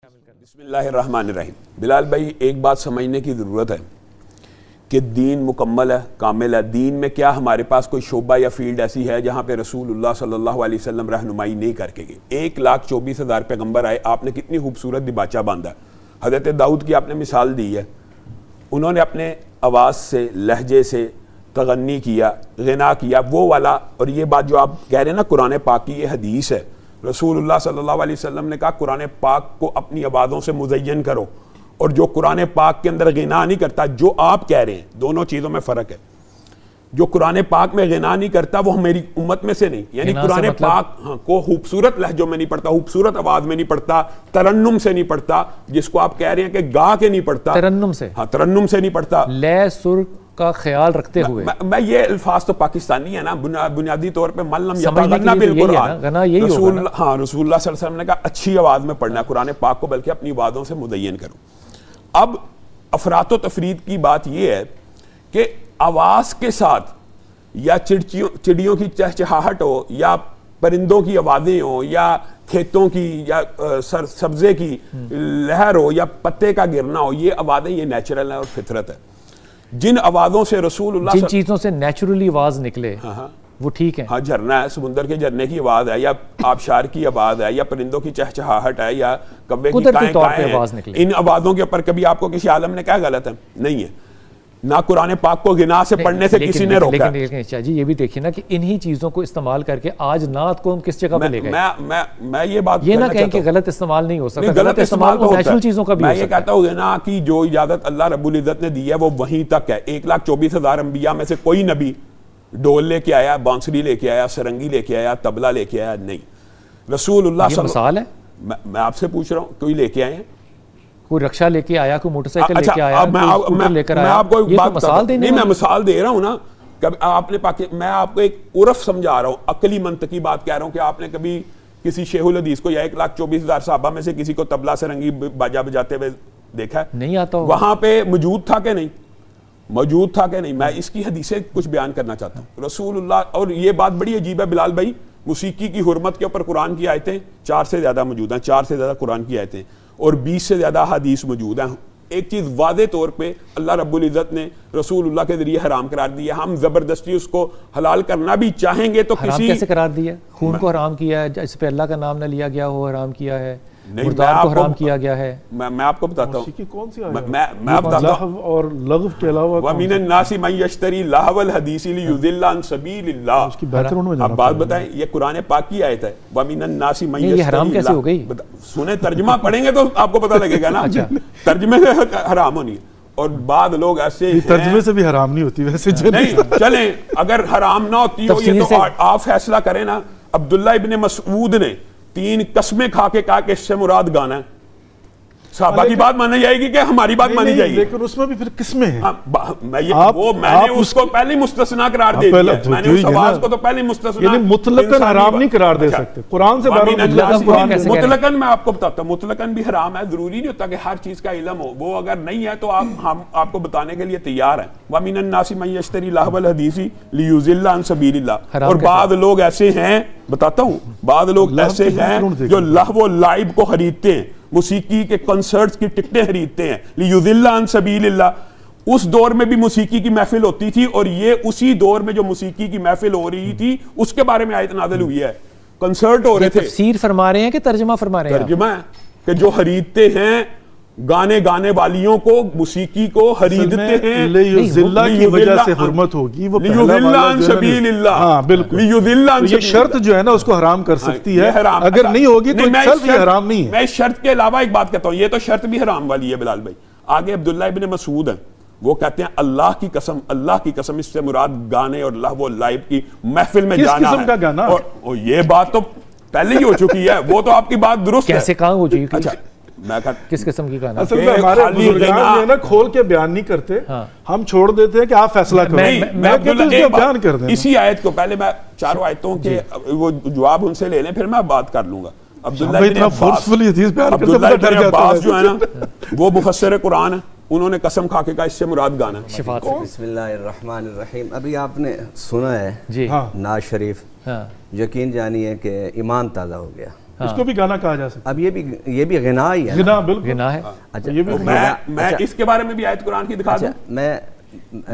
شامل کرنا. بسم اللہ الرحمن الرحیم. بلال بھائی ایک بات سمجھنے کی ضرورت ہے کہ دین مکمل ہے, کامل ہے. دین میں کیا ہمارے پاس کوئی شعبہ یا فیلڈ ایسی ہے جہاں پہ رسول اللہ صلی اللہ علیہ وسلم رہنمائی نہیں کر کے گئے؟ 1,24,000 پیغمبر آئے, آپ نے کتنی خوبصورت دباچہ باندھا. حضرت داؤد کی آپ نے مثال دی ہے, انہوں نے اپنے آواز سے, لہجے سے تغنی کیا, غنا کیا, وہ والا. اور یہ بات جو آپ کہہ رہے ہیں نا قرآن پاک کی, یہ حدیث ہے. رسول اللہ صلی اللہ علیہ وسلم نے کہا قرآن پاک کو اپنی آوازوں سے مزین کرو, اور جو قرآن پاک کے اندر غنا نہیں کرتا, جو آپ کہہ رہے ہیں, دونوں چیزوں میں فرق ہے. جو قرآن پاک میں غنا نہیں کرتا وہ میری امت میں سے نہیں, یعنی قرآن پاک کو خوبصورت لہجوں میں نہیں پڑھتا, خوبصورت آواز میں نہیں پڑھتا, ترنم سے نہیں پڑھتا, جس کو آپ کہہ رہے ہیں کہ گا کے نہیں پڑھتا, ترنم سے, ہاں ترنم سے نہیں پڑھتا, لے سر کا خیال رکھتے ہوئے. میں یہ الفاظ تو پاکستانی ہے نا, بنیادی طور پہ من لم یتغنى بالقرآن, رسول اللہ صلی اللہ علیہ وسلم نے کہا اچھی آواز میں پڑھنا ہے قرآن پاک کو, بلکہ اپنی آوازوں سے مزین کرو. اب افراط و تفرید کی بات یہ ہے کہ آواز کے ساتھ یا چڑیوں کی چہچہاہٹ ہو, یا پرندوں کی آوازیں ہوں, یا کھیتوں کی یا سبزے کی لہر ہو, یا پتے کا گرنا ہو, یہ آوازیں یہ نیچرل ہیں اور فطرت ہے. جن آوازوں سے رسول اللہ جن چیزوں سے نیچرلی آواز نکلے وہ ٹھیک ہے. ہاں جھرنا ہے, سمندر کے جھرنے کی آواز ہے, یا آبشار کی آواز ہے, یا پرندوں کی چہچہاہٹ ہے, یا کوے کی کائیں کائیں ہیں, ان آوازوں کے اوپر کبھی آپ کو کسی عالم نے کہا غلط ہے؟ نہیں ہے. نہ قرآن پاک کو غنا سے پڑھنے سے کسی نے روکا. لیکن شاہ جی یہ بھی دیکھیے نا کہ انہی چیزوں کو استعمال کر کے آج نعت کو ہم کس جگہ پہ لے گئے. میں یہ بات یہ نہ کہیں کہ غلط استعمال نہیں ہو سکتا, غلط استعمال تو نیچرل چیزوں کا بھی ہو سکتا ہے. میں یہ کہتا ہوں غنا کی جو اجازت اللہ رب العزت نے دی ہے وہ وہیں تک ہے. 1,24,000 انبیاء میں سے کوئی نبی ڈول لے کے آیا, بانسری لے کے آیا, سرنگی لے کے آیا, تبلا لے کے آیا؟ نہیں. رسول اللہ یہ مثال ہے, میں آپ سے پوچھ رہا ہوں, کوئی لے کے آئے ہیں؟ کوئی رکشا لے کے آیا, کوئی موٹر سائیکل لے کے آیا, میں آپ کو یہ مثال دینے, نہیں میں مثال دے رہا ہوں نا. آپ نے میں آپ کو ایک عرف سمجھا رہا ہوں, عقلی منطقی بات کہہ رہا ہوں کہ آپ نے کبھی کسی شیخ الحدیث کو یا 1,24,000 صحابہ میں سے کسی کو تبلا سرنگی باجا بجاتے ہوئے دیکھا ہے؟ نہیں آتا. وہاں پہ موجود تھا کہ نہیں؟ موجود تھا کہ نہیں؟ میں اس کی حدیثیں کچھ بیان کرنا چاہتا ہوں. رسول اللہ, اور یہ بات بڑی عجیب ہے بلال بھائی, موسیقی کی حرمت کے اوپر قرآن کی آیتیں 4 سے زیادہ موجود ہیں, 4 سے زیادہ قرآن کی آیتیں, اور 20 سے زیادہ حدیث موجود ہیں. ایک چیز واضح طور پہ اللہ رب العزت نے رسول اللہ کے ذریعے حرام قرار دی ہے. ہم زبردستی اس کو حلال کرنا بھی چاہیں گے تو حرام کیسے قرار دیا؟ خون کو حرام کیا ہے, اس پہ اللہ کا نام نہ لیا گیا ہو, حرام کیا ہے. مردار کو حرام کیا گیا ہے. میں آپ کو بتاتا ہوں موسیقی کون سی میں آپ بتاتا ہوں. لہو اور لغو کے علاوہ وَمِنَ النَّاسِ مَن يَشْتَرِي لَهْوَ الْحَدِيثِ لِيُضِلَّ عَن سَبِيلِ اللَّهِ. اس کی بیک گراؤنڈ میں آپ بات بتائیں, یہ قرآن پاک کی آیت ہے. وَمِنَ النَّاسِ مَن یہ حرام کیسے ہو گئی؟ سنیں, ترجمہ پڑھیں گے تو آپ کو پتہ لگے گا نا. ترجمے سے حرام ہونی ہے. اور بعض لوگ ایسے ہیں, ترجمے سے بھی حرام نہیں ہوتی ویسے. نہیں چلیں, اگر حرام نہ ہوتی ہو یہ تو آپ فیصلہ کریں نا. عبداللہ ابن مسعود نے 3 قسمیں کھا کے کہا کہ اس سے مراد گانا ہے. صحابہ کی بات مانی جائے گی کہ ہماری بات مانی جائے گی؟ لیکن اس میں بھی پھر قسمیں ہیں. میں نے اس کو پہلے مستثنا قرار دے دیا, میں نے اس آواز کو تو پہلے مستثنا, یعنی مطلقاً حرام نہیں قرار دے سکتے. قرآن سے مطلقاً میں آپ کو بتاتا ہوں, مطلقاً بھی حرام ہے. ضروری نہیں ہوتا کہ ہر چیز کا علم ہو, وہ اگر نہیں ہے تو ہم آپ کو بتانے کے لیے تیار ہیں. وَمِنَ النَّاسِ مَن يَشْتَرِي لَهْوَ الْحَدِيثِ لِيُضِلَّ عَن سَبِيلِ اللَّهِ. اور بعض لوگ ایسے ہیں, بتاتا ہوں, بعض لوگ ایسے ہیں جو لہو و لعب کو خریدتے ہیں, موسیقی کے کنسرٹس کی ٹکٹیں خریدتے ہیں. لِيُضِلَّ عَن سَبِيلِ اللَّهِ. اس دور میں بھی موسیقی کی محفل ہوتی تھی, اور یہ اسی دور میں جو موسیقی کی محفل ہو رہی تھی اس کے بارے میں آیت نازل ہوئی ہے. کنسرٹ ہو رہے تھے. تفسیر فرما رہے ہیں کہ ترجمہ فرما رہے ہیں؟ ترجمہ ہے کہ جو خریدتے ہیں گانے والیوں کو, موسیقی کو خریدتے ہیں, لیُضِلَّ کی وجہ سے حرمت ہوگی. وہ لیُضِلَّ عن سبیل اللہ. ہاں بالکل, لیُضِلَّ عن یہ شرط جو ہے نا اس کو حرام کر سکتی ہے. اگر نہیں ہوگی تو سیلف یہ حرام نہیں ہے. میں شرط کے علاوہ ایک بات کہتا ہوں, یہ تو شرط بھی حرام والی ہے بلال بھائی. آگے عبداللہ ابن مسعود ہیں, وہ کہتے ہیں اللہ کی قسم اس سے مراد گانے اور لہو و لعب کی محفل میں جانا ہے. کس قسم کا گانا؟ اور یہ بات تو پہلے ہی ہو چکی ہے, وہ تو آپ کی بات درست ہے. کیسے کہاں ہو چکی؟ اچھا میں کس قسم کی گانا؟ اصل میں ہمارے بزرگان جو ہے نا کھول کے بیان نہیں کرتے, ہم چھوڑ دیتے ہیں کہ آپ فیصلہ کرو. میں کہتا ہوں اس بیان کر دیں. اسی آیت کو پہلے میں 4 آیتوں کے وہ جواب ان سے لے لیں, پھر میں بات کر لوں گا. عبداللہ ابن عباس جو ہے نا وہ مفسر قرآن ہے, انہوں نے قسم کھا کے کہا اس سے مراد گانا. بسم اللہ الرحمن الرحیم. ابھی آپ نے سنا ہے نعت شریف, یقین جانیے کہ ایمان تازہ ہو گیا. اس کو بھی گانا کہا جا سکتا. اب یہ بھی غنا ہی ہے. غنا بالکل غنا ہے. اچھا میں اس کے بارے میں بھی آیت قرآن کی دکھا دوں. میں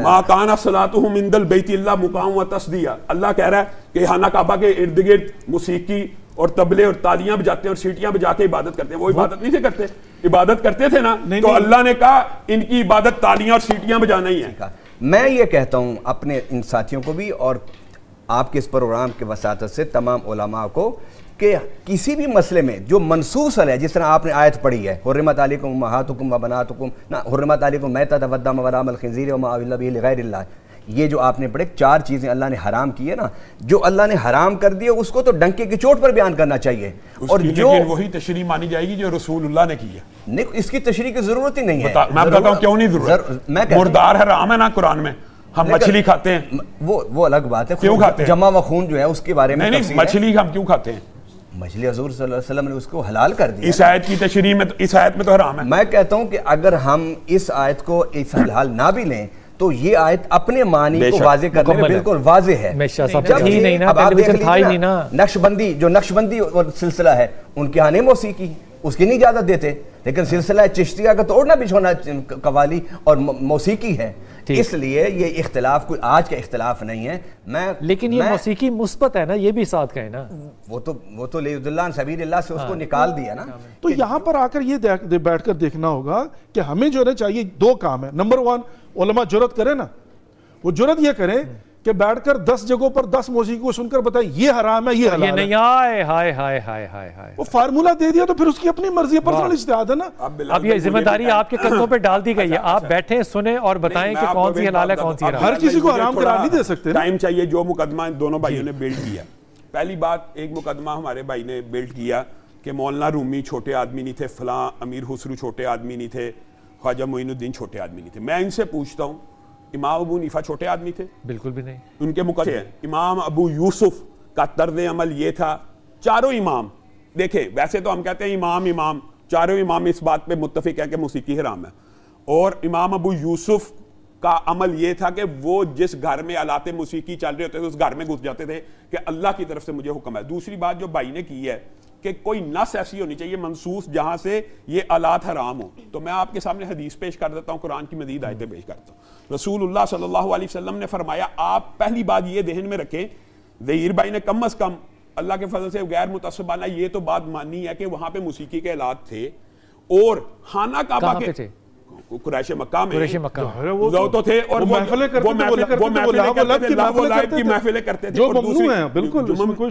ما کان صلاتهم عند البیت الا مقام و تصدیہ. اللہ کہہ رہا ہے کہ خانہ کعبہ کے ارد گرد موسیقی اور طبلے اور تالیاں بجاتے ہیں اور سیٹیاں بجا کے عبادت کرتے ہیں. وہ عبادت نہیں تھے کرتے, عبادت کرتے تھے نا, تو اللہ نے کہا ان کی عبادت تالیاں اور سیٹیاں بجانا ہی ہے. میں یہ کہتا ہوں اپنے ان ساتھیوں کو بھی اور آپ کے اس پروگرام کے وساطت سے تمام علماء کو, کہ کسی بھی مسئلے میں جو منصوص ہے, جس طرح آپ نے آیت پڑھی ہے حرمت علیکم امہاتکم و بناتکم, نہ حرمت علیکم میتۃ والدم ولحم الخنزیر وما اہل به لغیر اللہ, یہ جو آپ نے پڑھے 4 چیزیں اللہ نے حرام کی ہے نا, جو اللہ نے حرام کر دی ہے اس کو تو ڈنکے کی چوٹ پر بیان کرنا چاہیے. اور جو وہی تشریح مانی جائے گی جو رسول اللہ نے کی ہے. نہیں, اس کی تشریح کی ضرورت ہی نہیں ہے. میں بتاتا ہوں کیوں نہیں ضرورت. مردار حرام ہے نا قرآن میں, ہم مچھلی کھاتے ہیں, وہ الگ بات ہے. کیوں کھاتے ہیں؟ جمع و خون جو ہے اس کے بارے میں نہیں, مچھلی ہم کیوں کھاتے ہیں؟ مچھلی حضور صلی اللہ علیہ وسلم نے اس کو حلال کر دیا. اس آیت کی تشریح میں, اس آیت میں تو حرام ہے. میں کہتا ہوں کہ اگر ہم اس آیت کو اس حلال نہ بھی لیں تو یہ آیت اپنے معنی کو واضح کرنے میں بالکل واضح ہے. اب آپ دیکھ لیجیے نا, نقشبندی جو نقشبندی سلسلہ ہے ان کے آنے موسیقی اس کی نہیں اجازت دیتے, لیکن سلسلہ چشتیہ کا تو اوڑھنا بچھونا قوالی اور موسیقی ہے. اس لیے یہ اختلاف کوئی آج کا اختلاف نہیں ہے. لیکن یہ موسیقی مثبت ہے نا, یہ بھی ساتھ کہیں نا, وہ تو لیعبد اللہ سبیل اللہ سے اس کو نکال دیا نا. تو یہاں پر آ کر یہ بیٹھ کر دیکھنا ہوگا کہ ہمیں جو ہے چاہیے 2 کام ہے. نمبر 1, علماء جرت کریں نا, وہ جرت یہ کریں کہ بیٹھ کر 10 جگہوں پر 10 موسیقی کو سن کر بتائیں یہ حرام ہے, یہ حلال ہے. یہ نہیں, ہائے ہائے ہائے ہائے ہائے, وہ فارمولا دے دیا تو پھر اس کی اپنی مرضی ہے, پرسنل اجتہاد ہے نا. اب یہ ذمہ داری آپ کے کندھوں پہ ڈال دی گئی ہے, آپ بیٹھیں سنیں اور بتائیں کہ کون سی حلال ہے کون سی حرام. ہر کسی کو حرام قرار نہیں دے سکتے. ٹائم چاہیے. جو مقدمہ دونوں بھائیوں نے بلڈ کیا, پہلی بات, ایک مقدمہ ہمارے بھائی نے بلڈ کیا کہ مولانا رومی چھوٹے آدمی نہیں تھے, فلاں امیر خسرو چھوٹے آدمی نہیں تھے, خواجہ معین الدین چھوٹے آدمی نہیں تھے. میں ان سے پوچھتا ہوں, امام ابو حنیفہ چھوٹے آدمی تھے؟ بالکل بھی نہیں. ان کے مقدمے امام ابو یوسف کا طرز عمل یہ تھا. چاروں امام دیکھیں, ویسے تو ہم کہتے ہیں امام, چاروں امام اس بات پہ متفق ہیں کہ موسیقی حرام ہے, اور امام ابو یوسف کا عمل یہ تھا کہ وہ جس گھر میں آلات موسیقی چل رہے ہوتے تھے اس گھر میں گھس جاتے تھے کہ اللہ کی طرف سے مجھے حکم ہے. دوسری بات جو بھائی نے کی ہے کہ کوئی نص ایسی ہونی چاہیے منصوص جہاں سے یہ آلات حرام ہو, تو میں آپ کے سامنے حدیث پیش کر دیتا ہوں, قرآن کی مزید آیتیں پیش کرتا ہوں. رسول اللہ صلی اللہ علیہ وسلم نے فرمایا, آپ پہلی بات یہ ذہن میں رکھیں, ظہیر بھائی نے کم از کم اللہ کے فضل سے غیر متعصبانہ یہ تو بات مانی ہے کہ وہاں پہ موسیقی کے آلات تھے, اور خانہ کعبہ کے قریش مکہ میں وہ تو تھے, اور وہ محفلیں کرتے تھے,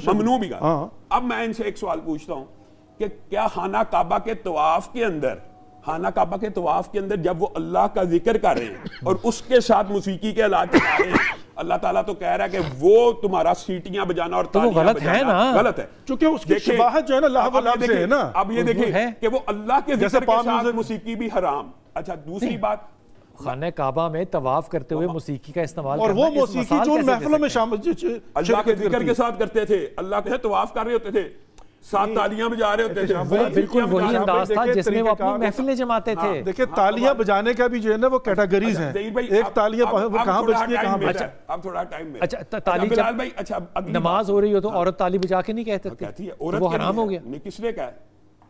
ممنوع بھی. اب میں ان سے ایک سوال پوچھتا ہوں کہ کیا خانہ کعبہ کے طواف کے اندر, خانہ کعبہ کے طواف کے اندر جب وہ اللہ کا ذکر کر رہے ہیں اور اس کے ساتھ موسیقی کے آلات چلا رہے ہیں, اللہ تعالیٰ تو کہہ رہا ہے کہ وہ تمہارا سیٹیاں بجانا اور تالیاں بجانا غلط ہے, چونکہ اس کی شباہت جو ہے نا لاہو لاب سے ہے نا. اب یہ دیکھیں کہ وہ اللہ کے ذکر کے ساتھ موسیقی بھی حرام. اچھا, دوسری بات, خانہ کعبہ میں طواف کرتے ہوئے موسیقی کا استعمال اور وہ موسیقی جو محفلوں میں شامل اللہ کے ذکر کے ساتھ کرتے تھے, اللہ کے طواف کر رہے ہوتے تھے, ساتھ تالیاں بجا رہے ہوتے تھے. وہ بالکل وہی انداز تھا جس میں وہ اپنی محفلیں جماتے تھے. دیکھیں تالیاں بجانے کا بھی جو ہے نا وہ کیٹیگریز ہیں, ایک تالیاں کہاں بجتی ہے کہاں بجتی ہے. اب تھوڑا ٹائم میں, اچھا تالی جب نماز ہو رہی ہو تو عورت تالی بجا کے نہیں کہتے تھے, وہ حرام ہو گیا. کس نے کہا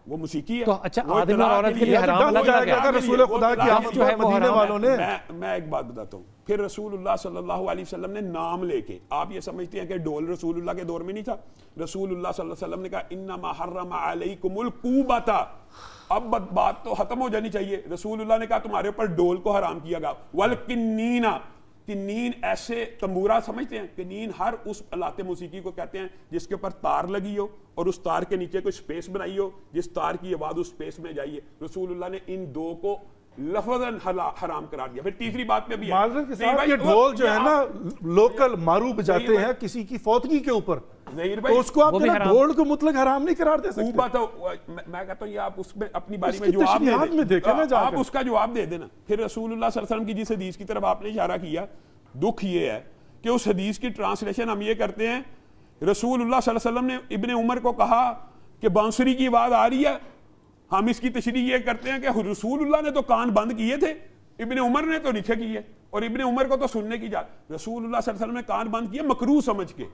وہ موسیقی ہے؟ تو اچھا آدمی اور عورت کے لیے حرام الگ الگ ہے. رسول خدا کی آمد جو ہے مدینے والوں نے, میں ایک بات بتاتا ہوں, پھر رسول اللہ صلی اللہ علیہ وسلم نے نام لے کے, آپ یہ سمجھتے ہیں کہ ڈھول رسول اللہ کے دور میں نہیں تھا؟ رسول اللہ صلی اللہ علیہ وسلم نے کہا انما حرم علیکم القوبۃ. اب بات تو ختم ہو جانی چاہیے. رسول اللہ نے کہا تمہارے اوپر ڈھول کو حرام کیا گیا. والکنین, کنین ایسے تنبورہ سمجھتے ہیں, کنین ہر اس آلات موسیقی کو کہتے ہیں جس کے اوپر تار لگی ہو اور اس تار کے نیچے کوئی سپیس بنائی ہو جس تار کی آواز اس سپیس میں جائیے. رسول اللہ نے ان دو کو لفظاً حرام قرار دیا. پھر تیسری بات پہ بھی معذرت کے ساتھ یہ ڈھول جو ہے نا لوکل مارو بجاتے ہیں کسی کی فوتگی کے اوپر, تو اس کو آپ ڈھول کو مطلق حرام نہیں قرار دے سکتے. میں کہتا ہوں یہ آپ اس میں اپنی باری میں جواب آپ اس کا جواب دے دینا. پھر رسول اللہ صلی اللہ علیہ وسلم کی جس حدیث کی طرف آپ نے اشارہ کیا, دکھ یہ ہے کہ اس حدیث کی ٹرانسلیشن ہم یہ کرتے ہیں, رسول اللہ صلی اللہ علیہ وسلم نے ابن عمر کو کہا کہ بانسری کی آواز آ رہی ہے, ہم اس کی تشریح یہ کرتے ہیں کہ رسول اللہ نے تو کان بند کیے تھے, ابن عمر نے تو نیچے کیے, اور ابن عمر کو تو سننے کی رسول اللہ صلی اللہ علیہ وسلم نے کان بند کیے مکروہ سمجھ کے,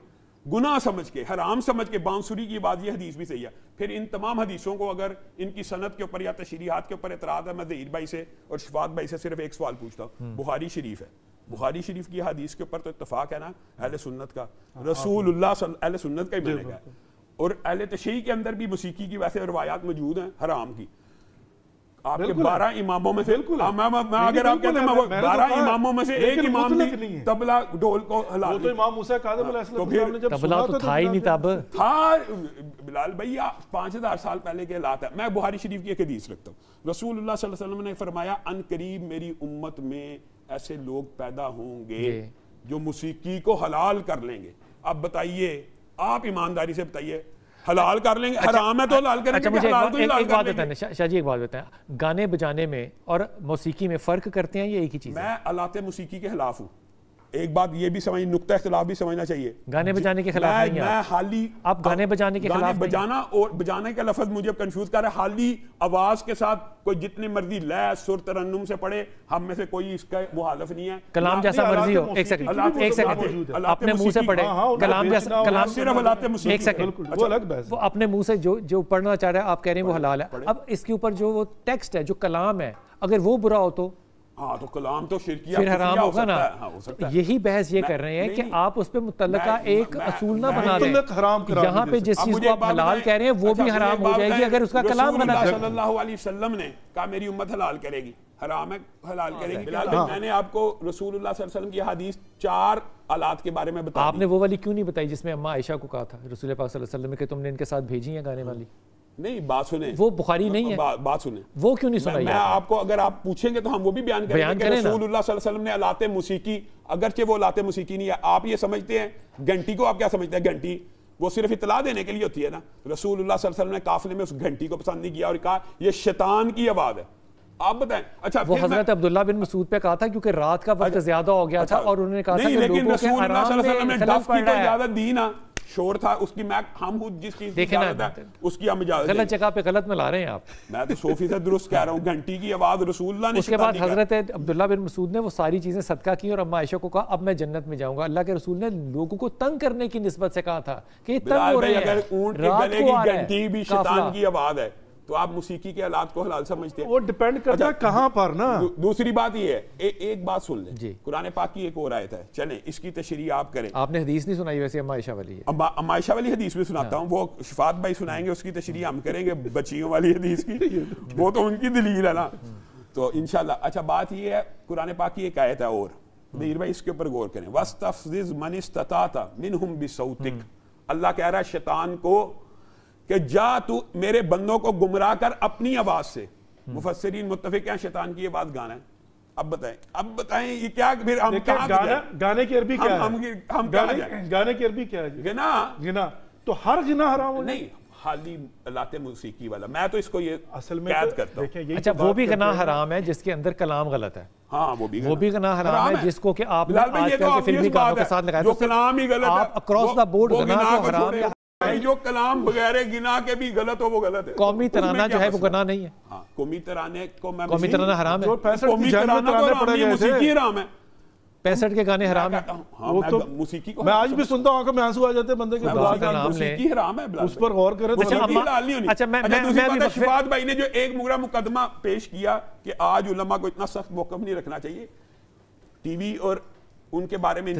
گناہ سمجھ کے، حرام سمجھ کے، بانسری کی بات، یہ حدیث بھی صحیح ہے. پھر ان تمام حدیثوں کو اگر ان کی سند کے اوپر یا تشریحات کے اوپر اعتراض ہے، میں ظہیر بھائی سے اور شفاعت بھائی سے صرف ایک سوال پوچھتا ہوں. بخاری شریف ہے، بخاری شریف کی حدیث کے اوپر تو اتفاق ہے نا اہل سنت کا، رسول اللہ اہل سنت کا ہی مانا گیا ہے. اور اہل تشیع کے اندر بھی موسیقی کی ویسے روایات موجود ہیں حرام کی. آپ کے 12 اماموں میں سے، اگر آپ کہتے ہیں 12 اماموں میں سے ایک امام نے طبلہ ڈھول کو حلال وہ تو امام موسیٰ کاظم علیہ السلام نے جب طبلہ تو تھا ہی نہیں تب تھا. بلال بھائی 5000 سال پہلے کے حالات ہے. میں بخاری شریف کی ایک حدیث رکھتا ہوں. رسول اللہ صلی اللہ علیہ وسلم نے فرمایا ان قریب میری امت میں ایسے لوگ پیدا ہوں گے جو موسیقی کو حلال کر لیں گے. اب بتائیے، آپ ایمانداری سے بتائیے، حلال کر لیں گے؟ حرام ہے تو حلال کریں گے، حلال تو حلال کر لیں گے. شاہ جی ایک بات بتائیں، گانے بجانے میں اور موسیقی میں فرق کرتے ہیں یہ ایک ہی چیز ہے؟ میں آلات موسیقی کے خلاف ہوں. ایک بات یہ بھی سمجھ، نقطہ اختلاف بھی سمجھنا چاہیے. گانے بجانے کے خلاف نہیں ہیں میں حالی آپ گانے بجانے کے خلاف بجانا اور بجانے کا لفظ مجھے کنفیوز کر رہا ہے. حالی آواز کے ساتھ کوئی جتنے مرضی لے سر ترنم سے پڑھے، ہم میں سے کوئی اس کا مخالف نہیں ہے. کلام جیسا مرضی ہو. ایک سیکنڈ اپنے منہ سے پڑھے کلام جیسا، کلام صرف حالات موسیقی. ایک سیکنڈ وہ اپنے منہ سے جو پڑھنا چاہ رہا ہے آپ کہہ رہے ہیں وہ حلال ہے. اب اس کے اوپر جو وہ ٹیکسٹ ہے، جو کلام ہے، اگر وہ برا ہو تو ہاں تو کلام تو شرکیہ پھر حرام ہوگا نا. یہی بحث یہ کر رہے ہیں کہ آپ اس پہ متعلقہ ایک اصول نہ بنا دیں. یہاں پہ جس چیز کو آپ حلال کہہ رہے ہیں وہ بھی حرام ہو جائے گی اگر اس کا کلام غلط ہے. رسول اللہ صلی اللہ علیہ وسلم نے کہا میری امت حلال کرے گی، حرام ہے حلال کرے گی. میں نے آپ کو رسول اللہ صلی اللہ علیہ وسلم کی حدیث 4 آلات کے بارے میں بتا دی. آپ نے وہ والی کیوں نہیں بتائی جس میں اماں عائشہ کو کہا تھا رسول پاک صلی اللہ علیہ وسلم کہ تم نے ان کے ساتھ بھیجی ہیں گانے والی؟ نہیں، بات سنیں، وہ بخاری نہیں ہے. بات سنیں، وہ کیوں نہیں سنائی؟ میں آپ کو اگر آپ پوچھیں گے تو ہم وہ بھی بیان کریں گے کہ رسول اللہ صلی اللہ علیہ وسلم نے آلات موسیقی، اگرچہ وہ آلات موسیقی نہیں ہے. آپ یہ سمجھتے ہیں گھنٹی کو، آپ کیا سمجھتے ہیں گھنٹی وہ صرف اطلاع دینے کے لیے ہوتی ہے نا؟ رسول اللہ صلی اللہ علیہ وسلم نے قافلے میں اس گھنٹی کو پسند نہیں کیا اور کہا یہ شیطان کی آواز ہے. آپ بتائیں. اچھا وہ حضرت عبداللہ بن مسعود پہ کہا تھا کیونکہ رات کا وقت زیادہ ہو گیا تھا اور انہوں نے کہا تھا کہ لوگوں کے آرام میں ڈف کی تو اجازت دی نا، شور تھا اس کی. میں ہم جس کی اجازت ہے اس کی ہم اجازت. غلط جگہ پہ غلط ملا رہے ہیں آپ. میں تو 100% درست کہہ رہا ہوں. گھنٹی کی آواز رسول اللہ نے. اس کے بعد حضرت عبداللہ بن مسعود نے وہ ساری چیزیں صدقہ کی اور اماں عائشہ کو کہا اب میں جنت میں جاؤں گا. اللہ کے رسول نے لوگوں کو تنگ کرنے کی نسبت سے کہا تھا کہ یہ تنگ ہو رہے ہیں. اگر اونٹ کے گلے کی گھنٹی بھی شیطان کی آواز ہے تو آپ موسیقی کے آلات کو حلال سمجھتے ہیں؟ وہ ڈیپینڈ کرتا ہے کہاں پر نا. دوسری بات یہ ہے، ایک بات سن لیں، قرآن پاک کی ایک اور آیت ہے، چلیں اس کی تشریح آپ کریں. آپ نے حدیث نہیں سنائی ویسے اماں عائشہ والی ہے. اماں عائشہ والی حدیث بھی سناتا ہوں، وہ شفاعت بھائی سنائیں گے، اس کی تشریح ہم کریں گے. بچیوں والی حدیث کی وہ تو ان کی دلیل ہے نا. تو انشاءاللہ. اچھا بات یہ ہے، قرآن پاک کی ایک آیت ہے اور دیر بھائی اس کے اوپر غور کریں. وَاسْتَفْزِزْ مَنِ اسْتَطَعْتَ مِنْهُمْ بِصَوْتِكَ. اللہ کہہ رہا ہے شیطان کو کہ جا تو میرے بندوں کو گمراہ کر اپنی آواز سے. مفسرین متفق ہیں شیطان کی آواز گانا ہے. اب بتائیں یہ کیا؟ پھر ہم گانے کی عربی کیا ہے؟ ہم گانے کی عربی کیا ہے؟ گنا. تو ہر گنا حرام ہو نہیں، حالی آلات موسیقی والا. میں تو اس کو یہ اصل میں قید کرتا ہوں. اچھا وہ بھی گناہ حرام ہے جس کے اندر کلام غلط ہے. ہاں وہ بھی گناہ حرام ہے جس کو کہ آپ نے آج کل کے فلمی گانوں کے ساتھ لگایا جو کلام ہی غلط ہے. آپ اکراس دا بورڈ گناہ کو حرام ہے. جو کلام بغیر گناہ کے بھی غلط ہو وہ غلط ہے. قومی ترانہ جو ہے وہ گناہ نہیں ہے. ہاں قومی ترانے کو میں قومی ترانہ حرام ہے. قومی ترانہ تو حرام ہے، موسیقی حرام ہے. 65 کے گانے حرام ہیں. موسیقی کو میں آج بھی سنتا ہوں کہ میں آنسو آ جاتے ہیں بندے کے. موسیقی حرام ہے، اس پر غور کریں. اچھا میں شفاعت بھائی نے جو ایک مغرا مقدمہ پیش کیا کہ آج علماء کو اتنا سخت موقف نہیں رکھنا چاہیے. ٹی وی اور ان کے بارے میں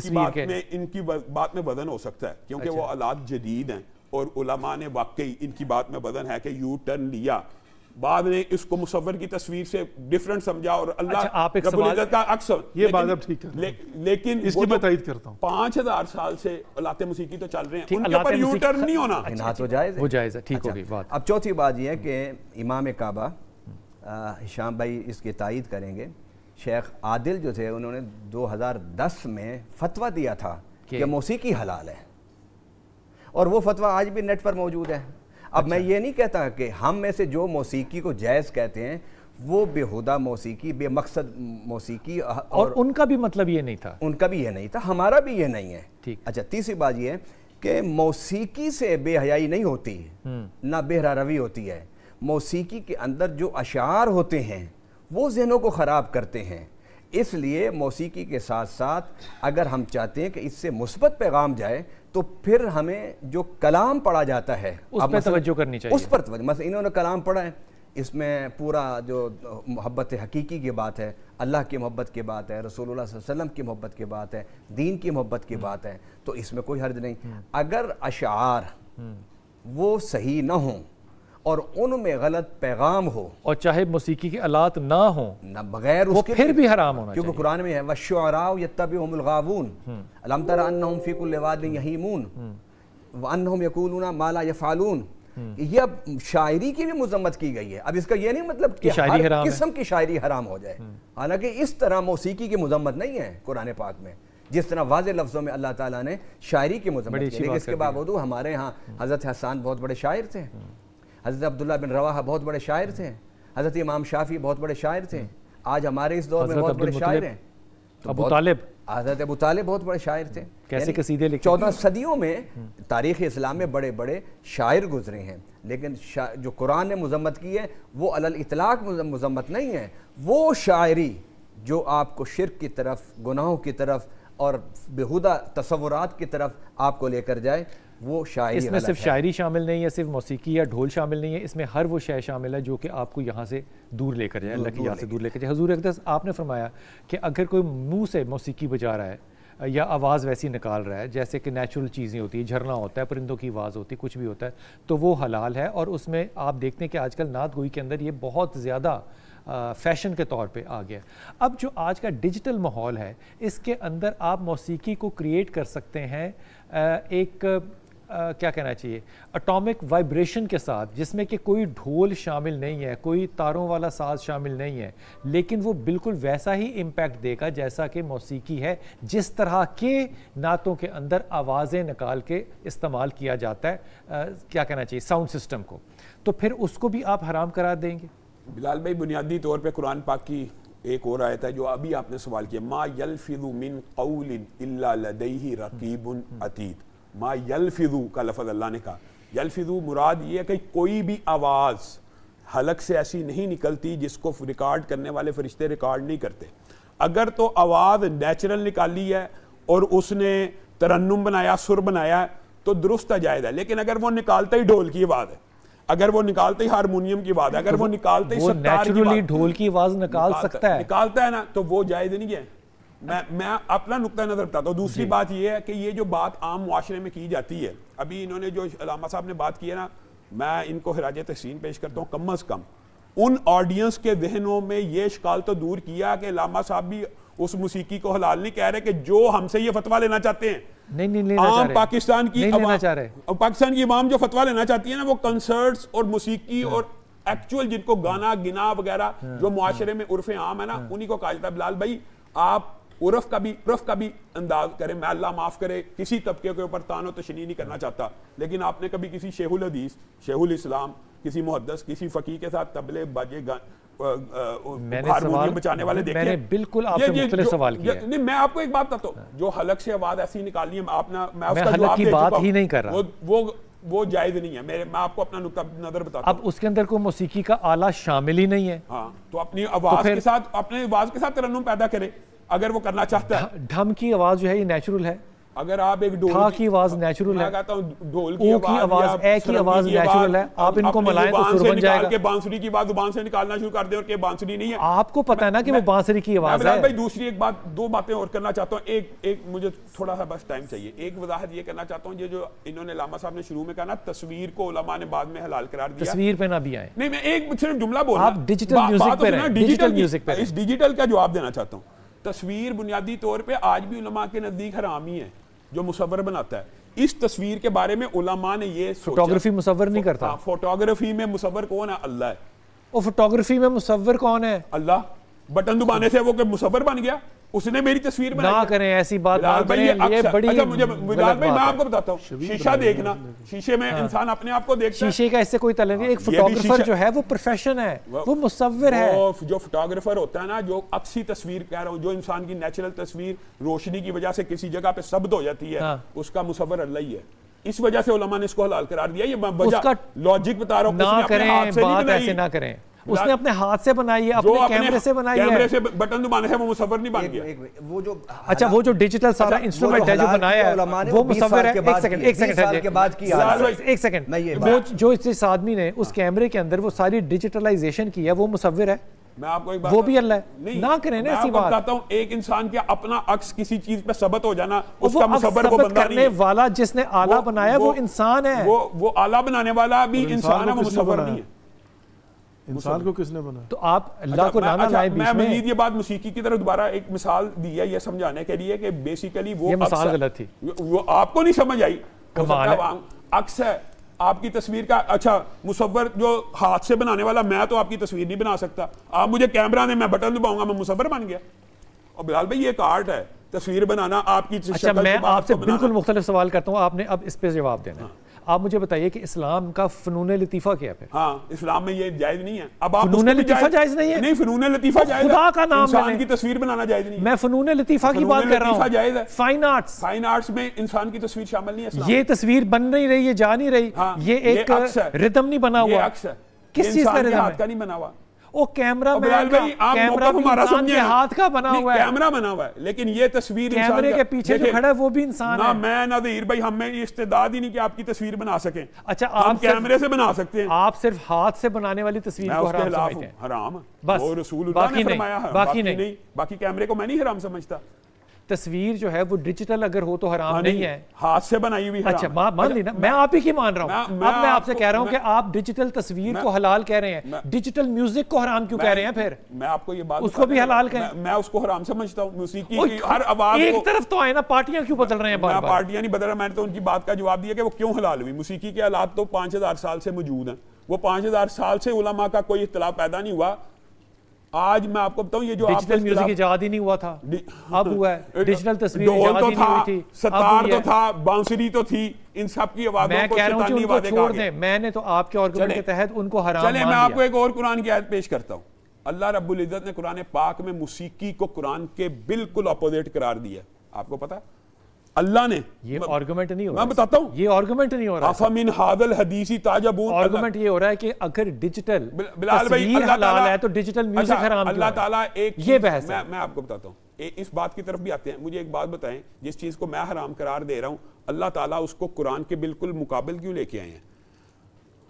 ان کی بات میں وزن ہو سکتا ہے کیونکہ وہ آلات جدید ہیں اور علماء نے واقعی ان کی بات میں وزن ہے کہ یو ٹرن لیا. بعد نے اس کو مصور کی تصویر سے ڈیفرنٹ سمجھا اور اللہ رب العزت کا اکثر یہ بات اب ٹھیک ہے، لیکن اس کی میں تائید کرتا ہوں. 5000 سال سے آلات موسیقی تو چل رہے ہیں، ان کے اوپر یو ٹرن نہیں ہونا. تو جائز وہ جائز ہے. ٹھیک ہوگی بات. اب چوتھی بات یہ ہے کہ امام کعبہ ہشام بھائی اس کی تائید کریں گے. شیخ عادل جو تھے انہوں نے 2010 میں فتویٰ دیا تھا کہ موسیقی حلال ہے اور وہ فتویٰ آج بھی نیٹ پر موجود ہے. اب میں یہ نہیں کہتا کہ ہم میں سے جو موسیقی کو جائز کہتے ہیں وہ بےہودہ موسیقی، بے مقصد موسیقی، اور ان کا بھی مطلب یہ نہیں تھا. ان کا بھی یہ نہیں تھا، ہمارا بھی یہ نہیں ہے. اچھا تیسری بات یہ ہے کہ موسیقی سے بے حیائی نہیں ہوتی، نہ بہرہ روی ہوتی ہے. موسیقی کے اندر جو اشعار ہوتے ہیں وہ ذہنوں کو خراب کرتے ہیں. اس لیے موسیقی کے ساتھ ساتھ اگر ہم چاہتے ہیں کہ اس سے مثبت پیغام جائے تو پھر ہمیں جو کلام پڑھا جاتا ہے اس پہ توجہ کرنی چاہیے، اس پر توجہ. مثلا انہوں نے کلام پڑھا ہے، اس میں پورا جو محبت حقیقی کی بات ہے، اللہ کی محبت کی بات ہے، رسول اللہ صلی اللہ علیہ وسلم کی محبت کی بات ہے، دین کی محبت کی بات ہے، تو اس میں کوئی حرج نہیں. اگر اشعار وہ صحیح نہ ہوں اور ان میں غلط پیغام ہو، اور چاہے موسیقی کے آلات نہ ہوں، نہ بغیر اس کے، پھر بھی حرام ہونا کیونکہ قرآن میں ہے وَالشُّعَرَاءُ يَتَّبِعُهُمُ الْغَاوُونَ أَلَمْ تَرَ أَنَّهُمْ فِي كُلِّ وَادٍ يَهِيمُونَ وَأَنَّهُمْ يَقُولُونَ مَا لَا يَفْعَلُونَ. یہ اب شاعری کی بھی مذمت کی گئی ہے. اب اس کا یہ نہیں مطلب کہ ہر قسم کی شاعری حرام ہو جائے، حالانکہ اس طرح موسیقی کی مذمت نہیں ہے قرآن پاک میں جس طرح واضح لفظوں میں اللہ تعالیٰ نے شاعری کی مذمت کی. لیکن اس کے باوجود ہمارے ہاں حضرت حسان بہت بڑے شاعر تھے، حضرت عبداللہ بن رواحہ بہت بڑے شاعر تھے، حضرت امام شافعی بہت بڑے شاعر تھے، آج ہمارے اس دور میں بہت بڑے شاعر ہیں. ابو طالب، حضرت ابو طالب بہت بڑے شاعر تھے. کیسے قصیدے لکھے. 14 صدیوں میں تاریخ اسلام میں بڑے بڑے شاعر گزرے ہیں، لیکن جو قرآن نے مذمت کی ہے وہ علی الاطلاق مذمت نہیں ہے. وہ شاعری جو آپ کو شرک کی طرف، گناہوں کی طرف اور بیہودہ تصورات کی طرف آپ کو لے کر جائے، وہ شاعری. اس میں صرف شاعری شامل نہیں ہے، صرف موسیقی یا ڈھول شامل نہیں ہے، اس میں ہر وہ شے شامل ہے جو کہ آپ کو یہاں سے دور لے کر جائے، اللہ کی یاد سے دور لے کر جائے. حضور اقدس آپ نے فرمایا کہ اگر کوئی منہ سے موسیقی بجا رہا ہے یا آواز ویسی نکال رہا ہے جیسے کہ نیچرل چیزیں ہوتی ہیں، جھرنا ہوتا ہے، پرندوں کی آواز ہوتی ہے، کچھ بھی ہوتا ہے، تو وہ حلال ہے. اور اس میں آپ دیکھتے ہیں کہ آج کل نعت گوئی کے اندر یہ بہت زیادہ فیشن کے طور پہ آ گیا. اب جو آج کا ڈیجیٹل ماحول ہے اس کے اندر آپ موسیقی کو کریٹ کر سکتے ہیں ایک کیا کہنا چاہیے اٹامک وائبریشن کے ساتھ، جس میں کہ کوئی ڈھول شامل نہیں ہے، کوئی تاروں والا ساز شامل نہیں ہے، لیکن وہ بالکل ویسا ہی امپیکٹ دے گا جیسا کہ موسیقی ہے، جس طرح کے نعتوں کے اندر آوازیں نکال کے استعمال کیا جاتا ہے کیا کہنا چاہیے ساؤنڈ سسٹم کو. تو پھر اس کو بھی آپ حرام قرار دیں گے. بلال بھائی بنیادی طور پہ قرآن پاک کی ایک اور آیت ہے جو ابھی آپ نے سوال کیا، ما یلفظ من قول الا لدیہ رقیب عتید. ما یلفظو کا لفظ اللہ نے کہا، یلفظو مراد یہ ہے کہ کوئی بھی آواز حلق سے ایسی نہیں نکلتی جس کو ریکارڈ کرنے والے فرشتے ریکارڈ نہیں کرتے. اگر تو آواز نیچرل نکالی ہے اور اس نے ترنم بنایا، سر بنایا تو درست جائز ہے. لیکن اگر وہ نکالتا ہی ڈھول کی آواز ہے، اگر وہ نکالتے ہی ہارمونیم کی آواز ہے، اگر وہ نکالتے ہی ستار کی آواز، ڈھول کی آواز نکالتا ہے نا، تو وہ جائز نہیں ہے. میں اپنا نقطہ نظر بتاتا ہوں. دوسری بات یہ ہے کہ یہ جو بات عام معاشرے میں کی جاتی ہے، ابھی انہوں نے جو علامہ صاحب نے بات کی ہے نا، میں ان کو خراج تحسین پیش کرتا ہوں. کم از کم ان آڈینس کے ذہنوں میں یہ اشکال تو دور کیا کہ علامہ صاحب بھی اس موسیقی کو حلال نہیں کہہ رہے کہ جو ہم سے یہ فتویٰ لینا چاہتے ہیں. عام پاکستان کی عوام جو فتویٰ لینا چاہتی ہے نا، وہ کنسرٹس اور موسیقی اور ایکچوئل جن کو گانا گنا وغیرہ جو معاشرے میں عرف عام ہے نا، انہی کو کہا جاتا ہے. بلال بھائی آپ عرف کا بھی انداز کریں. میں اللہ معاف کرے کسی طبقے کے اوپر تان و تشنیع نہیں کرنا چاہتا، لیکن آپ نے کبھی کسی شیخ الحدیث، شیخ الاسلام، کسی محدث، کسی فقیہ کے ساتھ تبلے باجے ہارمونیم بچانے والے دیکھیں؟ میں نے بالکل آپ سے مختلف سوال کیا ہے. نہیں، میں آپ کو ایک بات بتاتا ہوں، جو حلق سے آواز ایسی نکالنی ہے، میں اس کا جواب دے چکا ہوں، بات ہی نہیں کر رہا، وہ جائز نہیں ہے. میں آپ کو اپنا نقطہ نظر بتاتا ہوں. اب اس کے اندر کوئی موسیقی کا آلہ شامل ہی نہیں ہے. ہاں، تو اپنی آواز کے ساتھ ترنم پیدا کرے اگر وہ کرنا چاہتا ہے. ڈھم کی آواز جو ہے یہ نیچرل ہے. اگر آپ ایک ڈھول کی آواز نیچرل ہے، میں کہتا ہوں ڈھول کی آواز، اے کی آواز نیچرل ہے. آپ ان کو ملائیں تو سر بن جائے گا. کہ بانسری کی آواز زبان سے نکالنا شروع کر دیں اور کہ بانسری نہیں ہے. آپ کو پتہ ہے نا کہ وہ بانسری کی آواز ہے. بھائی دوسری ایک بات، دو باتیں اور کرنا چاہتا ہوں. ایک مجھے تھوڑا سا بس ٹائم چاہیے. ایک وضاحت یہ کرنا چاہتا ہوں، یہ جو انہوں نے علامہ صاحب نے شروع میں کہا نا تصویر کو علماء نے بعد میں حلال قرار دیا. تصویر پہ نہ بھی آئیں. نہیں، میں ایک صرف جملہ بول رہا ہوں. آپ ڈیجیٹل میوزک پہ رہیں، ڈیجیٹل میوزک پہ. اس ڈیجیٹل کا جواب دینا چاہتا ہوں. تصویر بنیادی طور پہ آج بھی علماء کے نزدیک حرام ہی ہے. جو مصور بناتا ہے، اس تصویر کے بارے میں علماء نے یہ سوچا. فوٹوگرافی مصور نہیں کرتا. فوٹوگرافی میں مصور کون ہے؟ اللہ ہے. اور فوٹوگرافی میں مصور کون ہے؟ اللہ. بٹن دبانے سے وہ کہ مصور بن گیا، اس نے میری تصویر بنائی. نہ کریں ایسی بات، نہ کریں. یہ بڑی بلال بھائی میں آپ کو بتاتا ہوں، شیشہ دیکھنا، شیشے میں انسان اپنے آپ کو دیکھتا ہے. شیشے کا اس سے کوئی تعلق نہیں. ایک فوٹوگرافر جو ہے وہ پروفیشن ہے، وہ مصور ہے. جو فوٹوگرافر ہوتا ہے نا، جو عکسی تصویر کہہ رہا ہوں، جو انسان کی نیچرل تصویر روشنی کی وجہ سے کسی جگہ پہ ثبت ہو جاتی ہے، اس کا مصور اللہ ہی ہے. اس وجہ سے علماء نے اس کو حلال قرار دیا. یہ وجہ لاجک بتا رہا ہوں. نہ کریں بات ایسے، نہ کریں. اس نے اپنے ہاتھ سے بنائی ہے, اپنے کیمرے سے بنائی ہے, کیمرے سے بٹن دبانے سے وہ مصور نہیں بن گیا. وہ جو اچھا وہ جو ڈیجیٹل سارا انسٹرومنٹ ہے جو بنایا ہے وہ مصور ہے. ایک سیکنڈ, وہ جو اس آدمی نے اس کیمرے کے اندر وہ ساری ڈیجیٹلائزیشن کی ہے وہ مصور ہے, میں آپ کو ایک بات وہ بھی اللہ ہے. نہ کریں نا ایسی بات. بتاتا ہوں, ایک انسان کا اپنا عکس کسی چیز پہ ثبت ہو جانا, اس کا مصور وہ بندہ نہیں ہے. والا جس نے آلہ بنایا وہ انسان ہے. وہ آلہ بنانے والا بھی انسان ہے, وہ مصور نہیں ہے. انسان کو کس نے بنایا؟ تو آپ اللہ کو نہ لائیں بیچ میں. میں مزید یہ بات موسیقی کی طرف دوبارہ ایک مثال دی ہے یہ سمجھانے کے لیے کہ بیسیکلی وہ یہ مثال غلط تھی, وہ آپ کو نہیں سمجھ آئی. عکس ہے آپ کی تصویر کا. اچھا مصور جو ہاتھ سے بنانے والا, میں تو آپ کی تصویر نہیں بنا سکتا. آپ مجھے کیمرہ نے میں بٹن دباؤں گا میں مصور بن گیا. اور بلال بھائی یہ ایک آرٹ ہے تصویر بنانا آپ کی. اچھا میں آپ سے بالکل مختلف سوال کرتا ہوں, آپ نے اب اس پہ جواب دینا ہے. آپ مجھے بتائیے کہ اسلام کا فنون لطیفہ کیا ہے؟ ہاں اسلام میں یہ جائز نہیں ہے. اب آپ فنون لطیفہ جائز نہیں ہے؟ نہیں, فنون لطیفہ جائز ہے. خدا کا نام انسان کی تصویر بنانا جائز نہیں ہے. میں فنون لطیفہ کی بات کر رہا ہوں. جائز ہے. فائن آرٹس, فائن آرٹس میں انسان کی تصویر شامل نہیں ہے. یہ تصویر بن نہیں رہی, یہ جا نہیں رہی, یہ ایک ردم نہیں بنا ہوا. کس چیز کا ردم کا نہیں بنا ہوا؟ وہ کیمرہ انسان کے ہاتھ کا بنا ہوا ہے. کیمرہ بنا ہوا ہے لیکن یہ تصویر کیمرے کے پیچھے جو کھڑا ہے وہ بھی انسان ہے. نہ میں نہ ظہیر بھائی ہمیں یہ استعداد ہی نہیں کہ آپ کی تصویر بنا سکیں. اچھا ہم کیمرے سے بنا سکتے ہیں. آپ صرف ہاتھ سے بنانے والی تصویر کو حرام سمجھتے ہیں؟ حرام بس, وہ رسول اللہ نے فرمایا ہے. باقی نہیں. باقی کیمرے کو میں نہیں حرام سمجھتا. تصویر جو ہے وہ ڈیجیٹل اگر ہو تو حرام نہیں ہے, ہاتھ سے بنائی ہوئی حرام. اچھا مان لینا, میں آپ ہی کی مان رہا ہوں. اب میں آپ سے کہہ رہا ہوں کہ آپ ڈیجیٹل تصویر کو حلال کہہ رہے ہیں, ڈیجیٹل میوزک کو حرام کیوں کہہ رہے ہیں پھر؟ میں آپ کو یہ بات اس کو بھی حلال کہیں. میں اس کو حرام سمجھتا ہوں. موسیقی کی ہر آواز ایک طرف تو آئے نا, پارٹیاں کیوں بدل رہے ہیں بار بار؟ پارٹیاں نہیں بدل رہا, میں نے تو ان کی بات کا جواب دیا کہ وہ کیوں حلال ہوئی. موسیقی کے آلات تو 5000 سال سے موجود ہیں. وہ 5000 سال سے علماء کا کوئی اختلاف پیدا نہیں ہوا. آج میں آپ کو بتاؤں یہ جو ڈیجیٹل میوزک ایجاد ہی نہیں ہوا تھا, اب ہوا ہے. ڈیجیٹل تصویر ایجاد ہی نہیں ہوئی تھی, ستار تو تھا, بانسری تو تھی, ان سب کی آوازوں کو شیطانی وعدے چھوڑ دیں. میں نے تو آپ کے آرگومنٹ کے تحت ان کو حرام مان لیا. چلیں میں آپ کو ایک اور قرآن کی آیت پیش کرتا ہوں. اللہ رب العزت نے قرآن پاک میں موسیقی کو قرآن کے بالکل اپوزٹ قرار دیا. آپ کو پتا ہے اللہ نے, یہ آرگومنٹ نہیں ہو رہا, میں بتاتا ہوں, یہ آرگومنٹ نہیں ہو رہا. افمن ھذا الحدیث تعجبون, آرگومنٹ یہ ہو رہا ہے کہ اگر ڈیجیٹل تصویر حلال ہے تو ڈیجیٹل میوزک حرام کیوں ہے؟ اللہ تعالیٰ ایک یہ بحث ہے. میں آپ کو بتاتا ہوں, اس بات کی طرف بھی آتے ہیں. مجھے ایک بات بتائیں, جس چیز کو میں حرام قرار دے رہا ہوں اللہ تعالیٰ اس کو قرآن کے بالکل مقابل کیوں لے کے آئے ہیں؟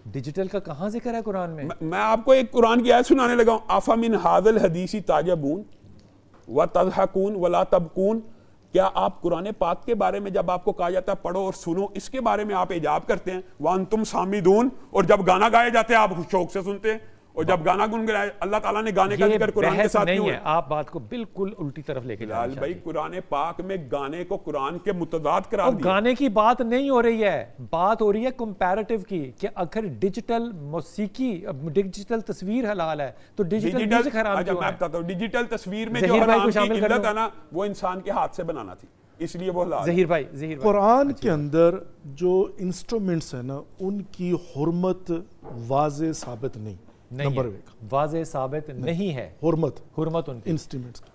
ڈیجیٹل کا کہاں ذکر ہے قرآن میں؟ میں آپ کو ایک قرآن کی آیت سنانے لگا ہوں. افمن ھذا الحدیث تعجبون وتضحکون ولا تبکون. کیا آپ قرآن پاک کے بارے میں جب آپ کو کہا جاتا ہے پڑھو اور سنو, اس کے بارے میں آپ اعجاب کرتے ہیں؟ وانتم سامدون, اور جب گانا گائے جاتے ہیں آپ شوق سے سنتے ہیں, اور جب گانا گنگنائے اللہ تعالیٰ نے گانے کا ذکر قرآن کے ساتھ کیوں ہے؟ آپ بات کو بالکل الٹی طرف لے کے جا رہے ہیں بھائی. قرآن پاک میں گانے کو قرآن کے متضاد قرار دیا. گانے کی بات نہیں ہو رہی ہے, بات ہو رہی ہے کمپیریٹیو کی, کہ اگر ڈیجیٹل موسیقی ڈیجیٹل تصویر حلال ہے تو ڈیجیٹل میوزک حرام کیوں ہے؟ میں بتاتا ہوں, ڈیجیٹل تصویر میں جو حرام کی علت ہے نا وہ انسان کے ہاتھ سے بنانا تھی, اس لیے وہ حلال. ظہیر بھائی قرآن کے اندر جو انسٹرومنٹس ہیں نا ان کی حرمت واضح ثابت نہیں. نمبر ایک واضح ثابت نہیں ہے حرمت ان کی انسٹرومنٹس کی.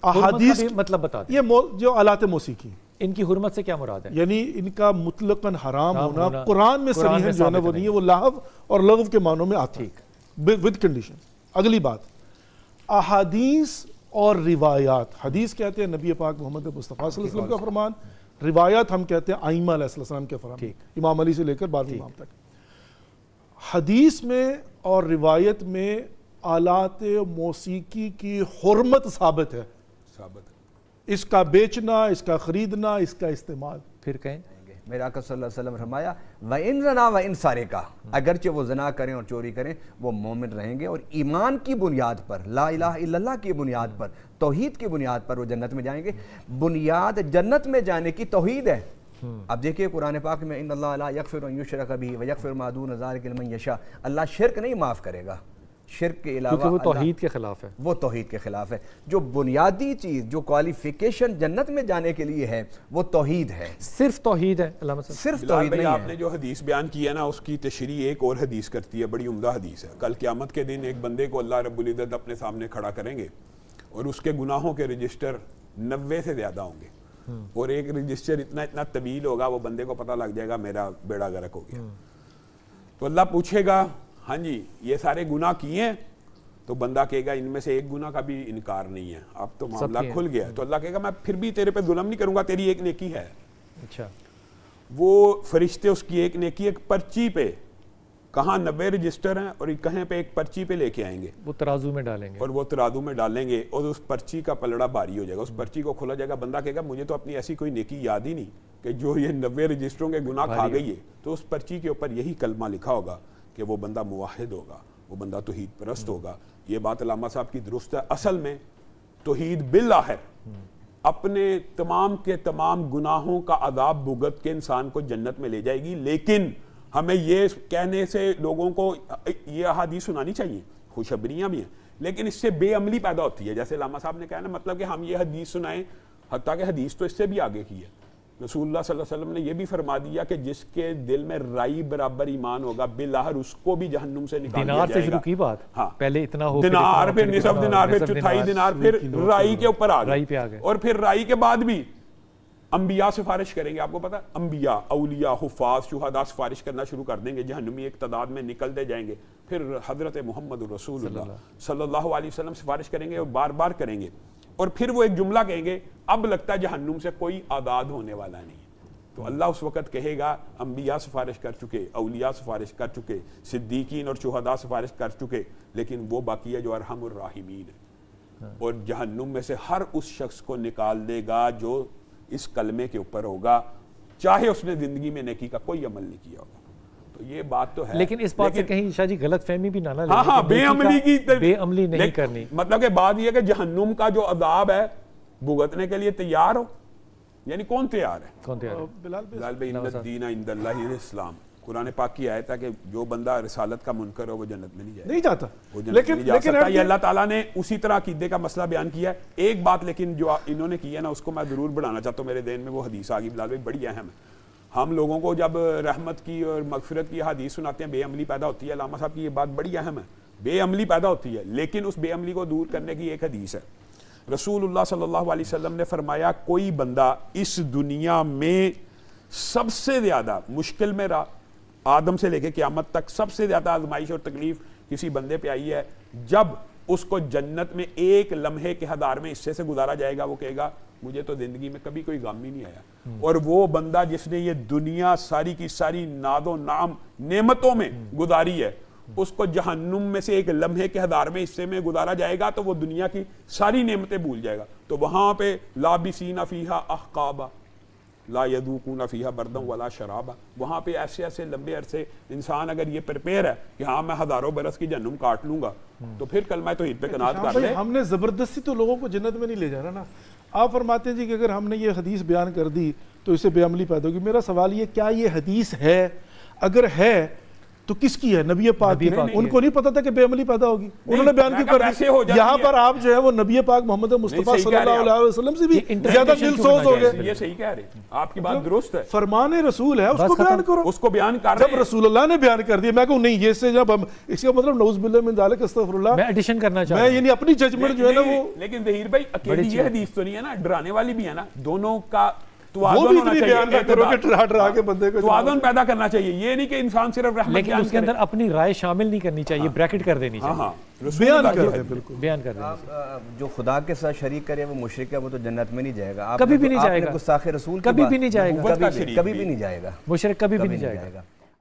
احادیث مطلب بتا دیں, یہ جو آلات موسیقی ان کی حرمت سے کیا مراد ہے؟ یعنی ان کا مطلقاً حرام ہونا قرآن میں صریحاً جو ہے نا وہ نہیں ہے, وہ لہو اور لغو کے معنوں میں آتا ہے ود کنڈیشن. اگلی بات, احادیث اور روایات. حدیث کہتے ہیں نبی پاک محمد مصطفیٰ صلی اللہ علیہ وسلم کا فرمان, روایات ہم کہتے ہیں ائمہ علیہ السلام کے فرمان, امام علی سے لے کر بعد امام تک. حدیث میں اور روایت میں آلات موسیقی کی حرمت ثابت ہے. اس کا بیچنا, اس کا خریدنا, اس کا استعمال. پھر کہیں میرے آقا صلی اللہ علیہ وسلم فرمایا وَإِن زَنَا وَإِن سَرِقَ, اگرچہ وہ زنا کریں اور چوری کریں وہ مومن رہیں گے, اور ایمان کی بنیاد پر, لا الہ الا اللہ کی بنیاد پر, توحید کی بنیاد پر وہ جنت میں جائیں گے. بنیاد جنت میں جانے کی توحید ہے. اب دیکھیں قرآن پاک میں ان اللہ لا یغفر ان یشرک بہ ویغفر ما دون ذلک لمن یشاء, اللہ شرک نہیں معاف کرے گا, شرک کے علاوہ, کیونکہ وہ توحید کے خلاف ہے. وہ توحید کے خلاف ہے. جو بنیادی چیز, جو کوالیفیکیشن جنت میں جانے کے لیے ہے وہ توحید ہے, صرف توحید ہے. صرف توحید نہیں ہے. آپ نے جو حدیث بیان کی ہے نا اس کی تشریح ایک اور حدیث کرتی ہے, بڑی عمدہ حدیث ہے. کل قیامت کے دن ایک بندے کو اللہ رب العزت اپنے سامنے کھڑا کریں گے اور اس کے گناہوں کے رجسٹر 90 سے زیادہ ہوں گے, اور ایک رجسٹر اتنا طویل ہوگا وہ بندے کو پتہ لگ جائے گا میرا بیڑا غرق ہو گیا. تو اللہ پوچھے گا ہاں جی یہ سارے گناہ کیے ہیں, تو بندہ کہے گا ان میں سے ایک گناہ کا بھی انکار نہیں ہے, اب تو معاملہ کھل گیا. تو اللہ کہے گا میں پھر بھی تیرے پہ ظلم نہیں کروں گا, تیری ایک نیکی ہے. اچھا, وہ فرشتے اس کی ایک نیکی ایک پرچی پہ, کہاں 90 رجسٹر ہیں اور کہیں پہ ایک پرچی پہ لے کے آئیں گے, وہ ترازو میں ڈالیں گے, اور وہ ترازو میں ڈالیں گے, اور اس پرچی کا پلڑا بھاری ہو جائے گا. اس پرچی کو کھولا جائے گا, بندہ کہے گا مجھے تو اپنی ایسی کوئی نیکی یاد ہی نہیں کہ جو یہ 90 رجسٹروں کے گناہ کھا گئی ہے. تو اس پرچی کے اوپر یہی کلمہ لکھا ہوگا کہ وہ بندہ موحد ہوگا, وہ بندہ توحید پرست ہوگا. یہ بات علامہ صاحب کی درست ہے. اصل میں توحید بالآخر اپنے تمام کے تمام گناہوں کا عذاب بھگت کے انسان کو جنت میں لے جائے گی. لیکن ہمیں یہ کہنے سے لوگوں کو یہ احادیث سنانی چاہیے, خوشخبریاں بھی ہیں, لیکن اس سے بے عملی پیدا ہوتی ہے. جیسے علامہ صاحب نے کہا نا, مطلب کہ ہم یہ حدیث سنائیں, حتیٰ کہ حدیث تو اس سے بھی آگے کی ہے. رسول اللہ صلی اللہ علیہ وسلم نے یہ بھی فرما دیا کہ جس کے دل میں رائی برابر ایمان ہوگا بالآخر اس کو بھی جہنم سے نکال دیا جائے گا. دینار سے شروع کی بات, ہاں پہلے اتنا ہو, دینار, پھر نصف دینار, پھر چوتھائی دینار, پھر رائی کے اوپر آ گئے, اور پھر رائی کے بعد بھی انبیاء سفارش کریں گے. آپ کو پتا انبیاء, اولیاء, حفاظ, شہداء سفارش کرنا شروع کر دیں گے, جہنمی ایک تعداد میں نکلتے جائیں گے. پھر حضرت محمد رسول اللہ صلی اللہ علیہ وسلم سفارش کریں گے, اور بار بار کریں گے, اور پھر وہ ایک جملہ کہیں گے اب لگتا ہے جہنم سے کوئی آزاد ہونے والا نہیں. تو اللہ اس وقت کہے گا انبیاء سفارش کر چکے, اولیاء سفارش کر چکے, صدیقین اور شہداء سفارش کر چکے, لیکن وہ باقی ہے جو ارحم الراحمین ہے, اور جہنم میں سے ہر اس شخص کو نکال دے گا جو اس کلمے کے اوپر ہوگا, چاہے اس نے زندگی میں نیکی کا کوئی عمل نہیں کیا ہوگا. تو یہ بات تو ہے, لیکن اس بات سے کہیں شاہ جی غلط فہمی بھی نہ لیں. ہاں ہاں, بے عملی کی بے عملی نہیں کرنی. مطلب کہ بات یہ کہ جہنم کا جو عذاب ہے بھگتنے کے لیے تیار ہو, یعنی کون تیار ہے؟ کون تیار ہے؟ بلال بھائی, ان الدین عند اللہ الاسلام, قرآن پاک کی آیت ہے کہ جو بندہ رسالت کا منکر ہو وہ جنت میں نہیں جاتا, وہ جنت میں نہیں جا سکتا. یہ اللہ تعالیٰ نے اسی طرح عقیدے کا مسئلہ بیان کیا ہے. ایک بات لیکن جو انہوں نے کی ہے نا, اس کو میں ضرور بڑھانا چاہتا ہوں. میرے ذہن میں وہ حدیث آ گئی بلال بھائی, بڑی اہم ہے. ہم لوگوں کو جب رحمت کی اور مغفرت کی حدیث سناتے ہیں, بے عملی پیدا ہوتی ہے. علامہ صاحب کی یہ بات بڑی اہم ہے, بے عملی پیدا ہوتی ہے, لیکن اس بے عملی کو دور کرنے کی ایک حدیث ہے. رسول اللہ صلی اللہ علیہ وسلم نے فرمایا کوئی بندہ اس دنیا میں سب سے زیادہ مشکل میں رہا, آدم سے لے کے قیامت تک سب سے زیادہ آزمائش اور تکلیف کسی بندے پہ آئی ہے, جب اس کو جنت میں ایک لمحے کے ہزار میں حصے سے گزارا جائے گا, وہ کہے گا مجھے تو زندگی میں کبھی کوئی غم ہی نہیں آیا. اور وہ بندہ جس نے یہ دنیا ساری کی ساری ناد و نام نعمتوں میں گزاری ہے, اس کو جہنم میں سے ایک لمحے کے ہزار میں حصے میں گزارا جائے گا تو وہ دنیا کی ساری نعمتیں بھول جائے گا. تو وہاں پہ لابسین فیہا احقابا لا یذوقون فیہا بردا ولا شرابا, وہاں پہ ایسے ایسے لمبے عرصے انسان اگر یہ پریپیئر ہے کہ ہاں میں ہزاروں برس کی جہنم کاٹ لوں گا, تو پھر کلمہ توحید پہ قناعت کر لے. ہم نے زبردستی تو لوگوں کو جنت میں نہیں لے جانا نا. آپ فرماتے ہیں جی کہ اگر ہم نے یہ حدیث بیان کر دی تو اس سے بے عملی پیدا ہوگی. میرا سوال یہ, کیا یہ حدیث ہے؟ اگر ہے تو کس کی ہے؟ نبی پاک کی. ان کو نہیں پتا تھا کہ بے عملی پیدا ہوگی, انہوں نے بیان کیوں کر دی؟ یہاں پر آپ جو ہے وہ نبی پاک محمد مصطفیٰ صلی اللہ علیہ وسلم سے بھی زیادہ دل سوز ہو گئے. یہ صحیح کہہ رہے ہیں, آپ کی بات درست ہے. فرمان رسول ہے, اس کو بیان کرو. اس کو بیان کر جب رسول اللہ نے بیان کر دیا, میں کہوں نہیں یہ سے جب ہم اس کا مطلب نعوذ باللہ من ذالک استغفر اللہ, میں ایڈیشن کرنا چاہتا ہوں, میں یعنی اپنی ججمنٹ جو ہے نا وہ. لیکن ظہیر بھائی اکیلی یہ حدیث تو نہیں ہے نا, ڈرانے والی بھی ہے نا, دونوں کا توازن پیدا کرنا چاہیے. یہ نہیں کہ انسان صرف رحمت, لیکن اس کے اندر اپنی رائے شامل نہیں کرنی چاہیے, بریکٹ کر دینی چاہیے, بیان کر دیں. جو خدا کے ساتھ شریک کرے وہ مشرک ہے, وہ تو جنت میں نہیں جائے گا. کبھی بھی نہیں جائے گا. گستاخ رسول کبھی بھی نہیں جائے گا. کبھی بھی نہیں جائے گا. مشرک کبھی بھی نہیں جائے گا.